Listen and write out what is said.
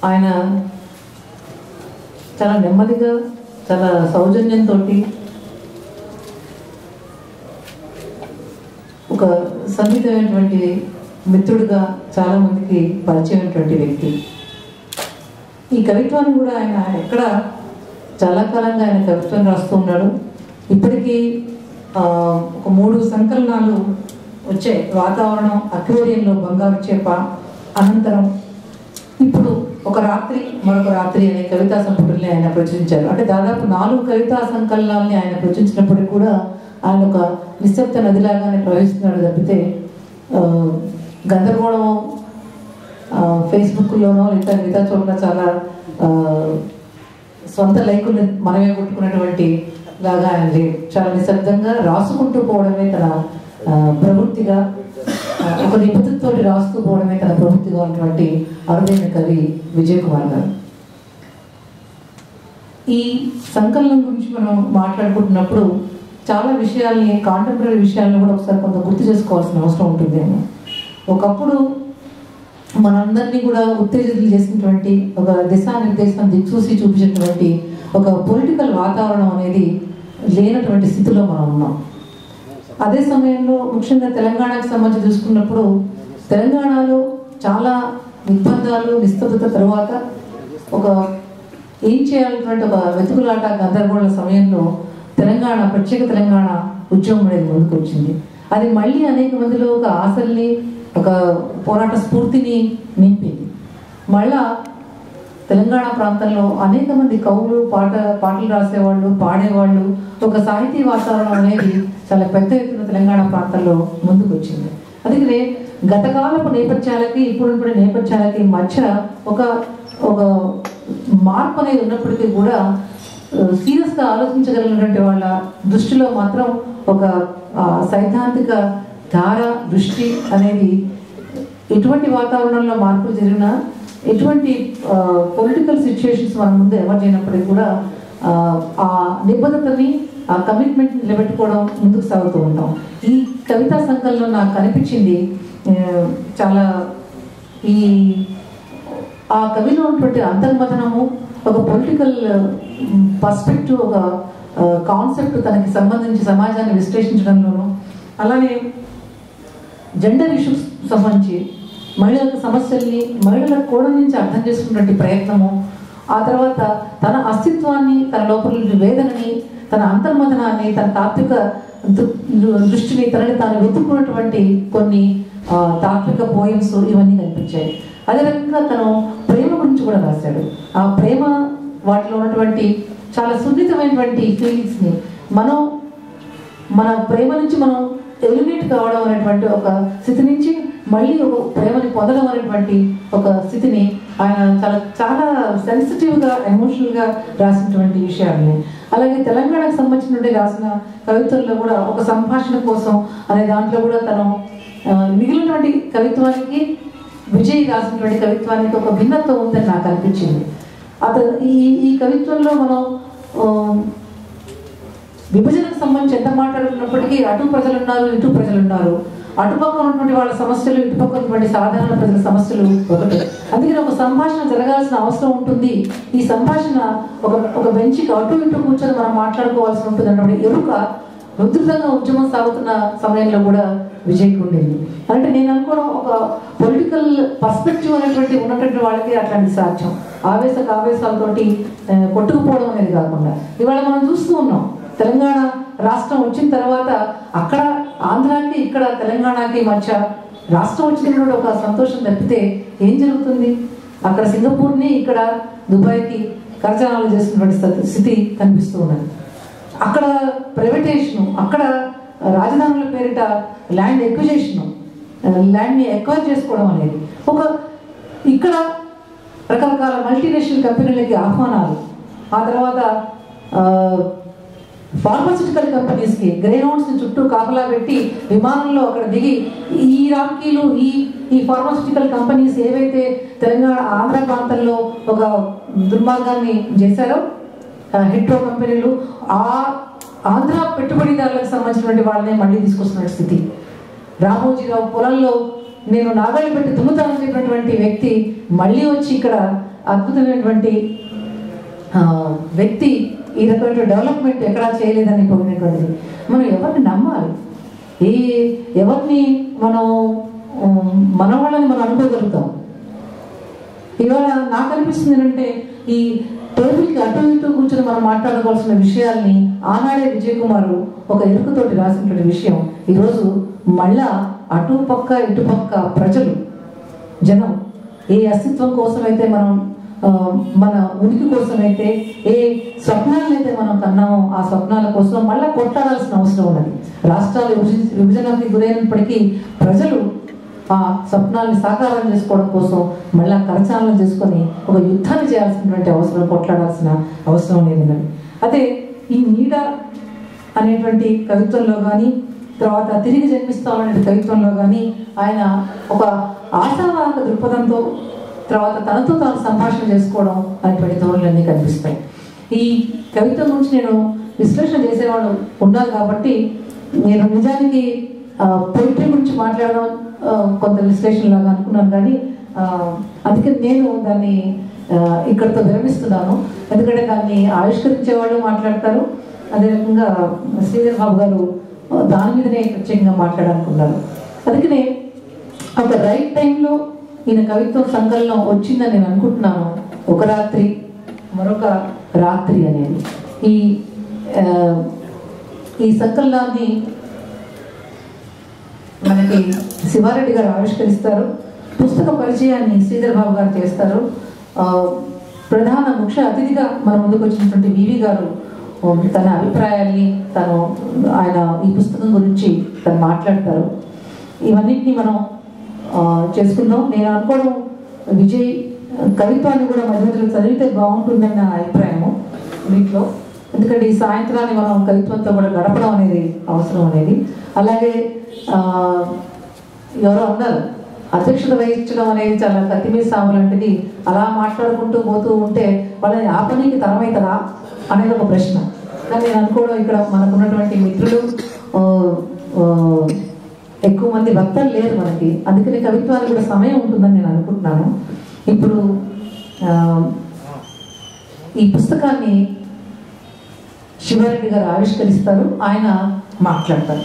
ఆయన చాలా నెమ్మదిగా, చాలా సౌజన్యంతో ఒక సన్నిహితమైనటువంటి మిత్రుడిగా చాలామందికి పరిచయమైనటువంటి వ్యక్తి. ఈ కవిత్వాన్ని కూడా ఆయన ఎక్కడ చాలా కాలంగా ఆయన కవిత్వం రాస్తూ ఉన్నాడు. ఇప్పటికీ ఒక 3 సంకలనాలు వచ్చాయి. వాతావరణం, అక్వేరియంలో బంగారు చేప, అనంతరం ఇప్పుడు ఒక రాత్రి మరొక రాత్రి అనే కవితా సంపుటిని ఆయన ప్రచురించారు. అంటే దాదాపు 4 కవితా సంకలనాలని ఆయన ప్రచురించినప్పటికీ కూడా ఆయన ఒక నిశ్శబ్ద నదిలాగానే ప్రవహిస్తున్నాడు తప్పితే గందరగోళం ఫేస్బుక్లోనో లేదా మిగతా చోట్ల చాలా సొంత లైకులు మనమే కొట్టుకున్నటువంటి లాగా ఆయన లేదు. చాలా నిశ్శబ్దంగా రాసుకుంటూ పోవడమే తన ప్రవృత్తిగా, ఒక నిబద్ధతతో రాస్తూ పోవడమే తన ప్రవృత్తిగా ఉన్నటువంటి అరుదైన కవి విజయ్ కుమార్ గారు. ఈ సంకలనం గురించి మనం మాట్లాడుకుంటున్నప్పుడు చాలా విషయాల్ని, కాంటెంపరీ విషయాలను కూడా ఒకసారి కొంత గుర్తు చేసుకోవాల్సిన అవసరం ఉంటుందేమో. ఒకప్పుడు మనందరినీ కూడా ఉత్తేజితులు చేసినటువంటి, ఒక దిశానిర్దేశం దిక్సూసి చూపించినటువంటి ఒక పొలిటికల్ వాతావరణం అనేది లేనటువంటి స్థితిలో మనం ఉన్నాం. అదే సమయంలో ముఖ్యంగా తెలంగాణకు సంబంధించి చూసుకున్నప్పుడు తెలంగాణలో చాలా నిర్బంధాలు, నిస్తబ్దత తరువాత ఒక ఏం చేయాలన్నటువంటి ఒక వెతుకులాట, గందరగోళ సమయంలో తెలంగాణ, ప్రత్యేక తెలంగాణ ఉద్యమం అనేది ముందుకు వచ్చింది. అది మళ్ళీ అనేక మందిలో ఒక ఆశల్ని, ఒక పోరాట స్ఫూర్తిని నింపింది. మళ్ళా తెలంగాణ ప్రాంతంలో అనేక మంది కవులు, పాటలు రాసేవాళ్ళు, పాడేవాళ్ళు, ఒక సాహితీ వాతావరణం అనేది చాలా పెద్ద ఎత్తున తెలంగాణ ప్రాంతంలో ముందుకు వచ్చింది. అందుకనే గతకాలపు నేపథ్యాలకి ఇప్పుడున్నప్పుడు నేపథ్యాలకి మధ్య ఒక ఒక మార్పు అనేది ఉన్నప్పటికీ కూడా సీరియస్గా ఆలోచించగలిగినటువంటి వాళ్ళ దృష్టిలో మాత్రం ఒక సైద్ధాంతిక ధార, దృష్టి అనేది ఎటువంటి వాతావరణంలో మార్పులు జరిగినా, ఎటువంటి పొలిటికల్ సిచ్యుయేషన్స్ మన ముందు ఎవరు చేయనప్పటికీ కూడా ఆ నిబద్ధతని, ఆ కమిట్మెంట్ని నిలబెట్టుకోవడం ముందుకు సాగుతూ ఉంటాం. ఈ కవితా సంకలనంలో నాకు కనిపించింది చాలా ఆ కవిలో ఉన్నటువంటి అంతర్మథనము, ఒక పొలిటికల్ పర్స్పెక్టివ్, ఒక కాన్సెప్ట్ తనకి సంబంధించి సమాజాన్ని విశ్లేషించడంలోనూ, అలానే జెండర్ ఇష్యూస్ సంబంధించి మహిళల సమస్యల్ని మహిళల కోణం నుంచి అర్థం చేసుకున్నటువంటి ప్రయత్నము, ఆ తర్వాత తన అస్తిత్వాన్ని, తన లోపల వేదనని, తన అంతర్మథనాన్ని, తన తాత్విక దృష్టిని, తనని తాను వెతుక్కున్నటువంటి కొన్ని తాత్విక పోయమ్స్ ఇవన్నీ కనిపించాయి. అదే రకంగా తను ప్రేమ గురించి కూడా రాశాడు. ఆ ప్రేమ, వాటిలో ఉన్నటువంటి చాలా సున్నితమైనటువంటి ఫీలింగ్స్ని మన ప్రేమ నుంచి మనం ఎలిమినేట్ కావడం అనేటువంటి ఒక స్థితి నుంచి మళ్ళీ ఒక ప్రేమని పొందడం అనేటువంటి ఒక స్థితిని ఆయన చాలా చాలా సెన్సిటివ్గా, ఎమోషనల్గా రాసినటువంటి విషయాన్ని. అలాగే తెలంగాణకు సంబంధించినటువంటి రాసిన కవితల్లో కూడా ఒక సంభాషణ కోసం అనే దాంట్లో కూడా తను మిగిలినటువంటి కవిత్వానికి, విజయ్ రాసినటువంటి కవిత్వానికి ఒక భిన్నత్వం ఉందని నాకు అనిపించింది. ఈ కవిత్వంలో మనం విభజనకు సంబంధించి ఎంత మాట్లాడుతున్నప్పటికీ అటు ప్రజలు ఉన్నారు, ఇటు ప్రజలు ఉన్నారు. అటుపక్క ఉన్నటువంటి వాళ్ళ సమస్యలు, ఇటుపక్క ఉన్నటువంటి సాధారణ ప్రజల సమస్యలు ఒకటే. అందుకని ఒక సంభాషణ జరగాల్సిన అవసరం ఉంటుంది. ఈ సంభాషణ ఒక బెంచ్కి అటు ఇటు కూర్చొని మనం మాట్లాడుకోవాల్సి ఉంటుంది అన్నప్పుడు ఎరుక ఉధృతంగా ఉద్యమం సాగుతున్న సమయంలో కూడా విజయ్కి ఉండింది. అంటే నేను అనుకోవడం, ఒక పొలిటికల్ పర్స్పెక్టివ్ అనేటువంటి ఉన్నటువంటి వాళ్ళకి అట్లాంటి సాధ్యం. ఆవేశాలతోటి కొట్టుకుపోవడం అనేది కాకుండా ఇవాళ మనం చూస్తూ ఉన్నాం. తెలంగాణ రాష్ట్రం వచ్చిన తర్వాత అక్కడ ఆంధ్రాకి, ఇక్కడ తెలంగాణకి మధ్య రాష్ట్రం వచ్చినటువంటి ఒక సంతోషం తప్పితే ఏం జరుగుతుంది? అక్కడ సింగపూర్ని, ఇక్కడ దుబాయ్కి కరచాలనాలు చేస్తున్నటువంటి స్థితి కనిపిస్తూ ఉన్నది. అక్కడ ప్రైవేటైజేషను, అక్కడ రాజధానుల పేరిట ల్యాండ్ ఎక్విజేషను, ల్యాండ్ని ఎక్వైర్ చేసుకోవడం అనేది, ఇక్కడ రకరకాల మల్టీనేషనల్ కంపెనీలకి ఆహ్వానాలు, ఆ తర్వాత ఫార్మాస్యూటికల్ కంపెనీస్కి గ్రేహౌండ్స్ని చుట్టూ కాపలా పెట్టి విమానంలో అక్కడ దిగి ఈ రామ్కీలు, ఈ ఫార్మాస్యూటికల్ కంపెనీస్ ఏవైతే తెలంగాణ, ఆంధ్ర ప్రాంతంలో ఒక దుర్మార్గాన్ని చేశారో, హిట్రో కంపెనీలు, ఆ ఆంధ్ర పెట్టుబడిదారులకు సంబంధించినటువంటి వాళ్ళనే మళ్ళీ తీసుకొస్తున్న స్థితి. రామోజీరావు పొలంలో నేను నాగళ్ళు పెట్టి దుమ్ముతానని చెప్పినటువంటి వ్యక్తి మళ్ళీ వచ్చి ఇక్కడ అద్భుతమైనటువంటి వ్యక్తి ఈ రకమైన డెవలప్మెంట్ ఎక్కడా చేయలేదని పోయినటువంటిది. మనం ఎవరిని నమ్మాలి, ఎవరిని మనం మన వాళ్ళని మనం అనుకోగలుగుతాం. ఇవాళ నాకు అనిపిస్తుంది ఏంటంటే ఈ టేబుల్కి అటు ఇటు కూర్చొని మనం మాట్లాడుకోవాల్సిన విషయాల్ని ఆనాడే విజయ్ కుమార్ ఒక ఎరుకతోటి రాసినటువంటి విషయం ఈరోజు మళ్ళా అటు పక్క ఇటు పక్క ప్రజలు జనం ఏ అస్తిత్వం కోసమైతే మనం మన ఉనికి కోసమైతే ఏ స్వప్నాలనైతే మనం కన్నామో ఆ స్వప్నాల కోసం మళ్ళీ కొట్లాడాల్సిన అవసరం ఉన్నది. రాష్ట్రాలు విభజనకి గురైనప్పటికీ ప్రజలు ఆ స్వప్నాన్ని సాకారం చేసుకోవడం కోసం మళ్ళా కరచాలనం చేసుకొని ఒక యుద్ధాన్ని చేయాల్సినటువంటి అవసరం, కొట్లాడాల్సిన అవసరం అనేది. అదే ఈ నీడ అనేటువంటి కవిత్వంలో కానీ, తర్వాత తిరిగి జన్మిస్తామనే కవిత్వంలో కానీ ఆయన ఒక ఆశావాహక దృక్పథంతో తర్వాత తనతో తాను సంభాషణ చేసుకోవడం అనేటువంటి ధోరణులన్నీ కనిపిస్తాయి. ఈ కవిత్వం గురించి నేను విశ్లేషణ చేసేవాడు ఉన్నారు కాబట్టి నేను నిజానికి పొయిట్రీ గురించి మాట్లాడడం కొంత విశ్లేషణలాగా అనుకున్నాను, కానీ అందుకే నేను దాన్ని ఇక్కడితో విరమిస్తున్నాను. ఎందుకంటే దాన్ని ఆవిష్కరించే వాళ్ళు మాట్లాడతారు, అదే రకంగా శ్రీధర్ బాబు గారు దాని మీదనే ప్రత్యేకంగా మాట్లాడాలనుకున్నారు. అందుకనే ఒక రైట్ టైంలో ఈయన కవిత్వం సంకలనం వచ్చిందని నేను అనుకుంటున్నాను. ఒక రాత్రి మరొక రాత్రి అనేది ఈ సంకలనాన్ని మనకి శివారెడ్డి గారు ఆవిష్కరిస్తారు. పుస్తక పరిచయాన్ని శ్రీధర్ బాబు గారు చేస్తారు. ప్రధాన ముఖ్య అతిథిగా మన ముందుకు వచ్చినటువంటి వివి గారు తన అభిప్రాయాల్ని ఆయన ఈ పుస్తకం గురించి తను మాట్లాడతారు. ఇవన్నిటిని మనం చేసుకుందాం. నేను అనుకోవడం విజయ్ కవిత్వాన్ని కూడా మధ్యలో చదివితే బాగుంటుందని నా అభిప్రాయము వీటిలో. ఎందుకంటే ఈ సాయంత్రాన్ని మనం కవిత్వంతో కూడా గడపడం అనేది అవసరం అనేది. అలాగే ఎవరో అన్నారు అధ్యక్షత వహించడం అనేది చాలా కత్తిమీద సాము లాంటిది. అలా మాట్లాడుకుంటూ పోతూ ఉంటే వాళ్ళని ఆ పనికి తరమవుతుందా అనేది ఒక ప్రశ్న. కానీ నేను అనుకోవడం ఇక్కడ మనకున్నటువంటి మిత్రులు ఎక్కువ మంది వక్తలు లేరు మనకి, అందుకని కవిత్వానికి కూడా సమయం ఉంటుందని నేను అనుకుంటున్నాను. ఇప్పుడు ఈ పుస్తకాన్ని శివారెడ్డి గారు ఆవిష్కరిస్తారు, ఆయన మాట్లాడతారు.